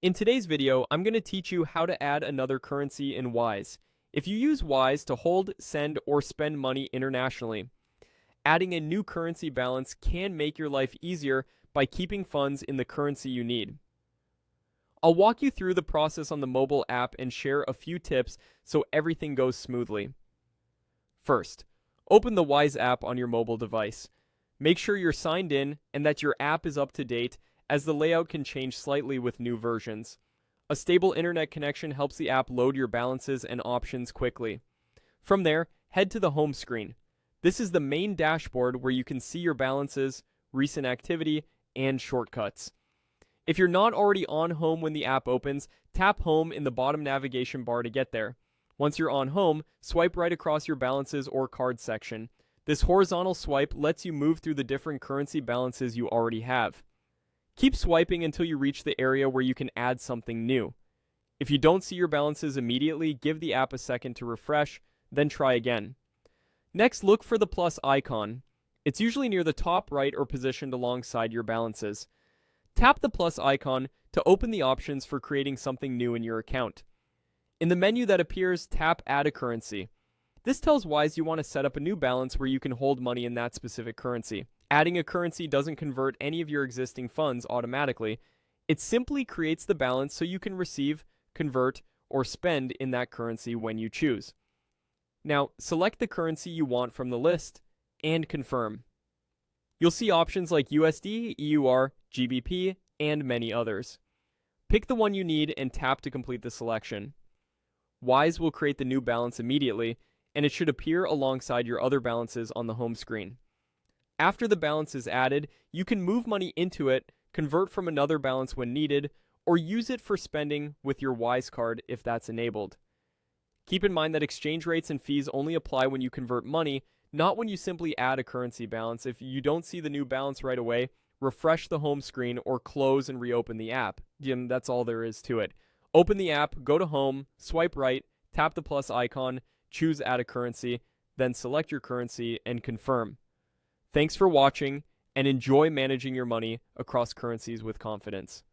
In today's video, I'm going to teach you how to add another currency in Wise. If you use Wise to hold, send, or spend money internationally, adding a new currency balance can make your life easier by keeping funds in the currency you need. I'll walk you through the process on the mobile app and share a few tips so everything goes smoothly. First, open the Wise app on your mobile device. Make sure you're signed in and that your app is up to date, as the layout can change slightly with new versions. A stable internet connection helps the app load your balances and options quickly. From there, head to the home screen. This is the main dashboard where you can see your balances, recent activity, and shortcuts. If you're not already on home when the app opens, tap home in the bottom navigation bar to get there. Once you're on home, swipe right across your balances or card section. This horizontal swipe lets you move through the different currency balances you already have. Keep swiping until you reach the area where you can add something new. If you don't see your balances immediately, give the app a second to refresh, then try again. Next, look for the plus icon. It's usually near the top right or positioned alongside your balances. Tap the plus icon to open the options for creating something new in your account. In the menu that appears, tap Add a Currency. This tells Wise you want to set up a new balance where you can hold money in that specific currency. Adding a currency doesn't convert any of your existing funds automatically. It simply creates the balance so you can receive, convert, or spend in that currency when you choose. Now, select the currency you want from the list and confirm. You'll see options like USD, EUR, GBP, and many others. Pick the one you need and tap to complete the selection. Wise will create the new balance immediately, and it should appear alongside your other balances on the home screen. After the balance is added, you can move money into it, convert from another balance when needed, or use it for spending with your Wise card if that's enabled. Keep in mind that exchange rates and fees only apply when you convert money, not when you simply add a currency balance. If you don't see the new balance right away, refresh the home screen or close and reopen the app. That's all there is to it. Open the app, go to home, swipe right, tap the plus icon, choose Add a Currency, then select your currency and confirm. Thanks for watching, and enjoy managing your money across currencies with confidence.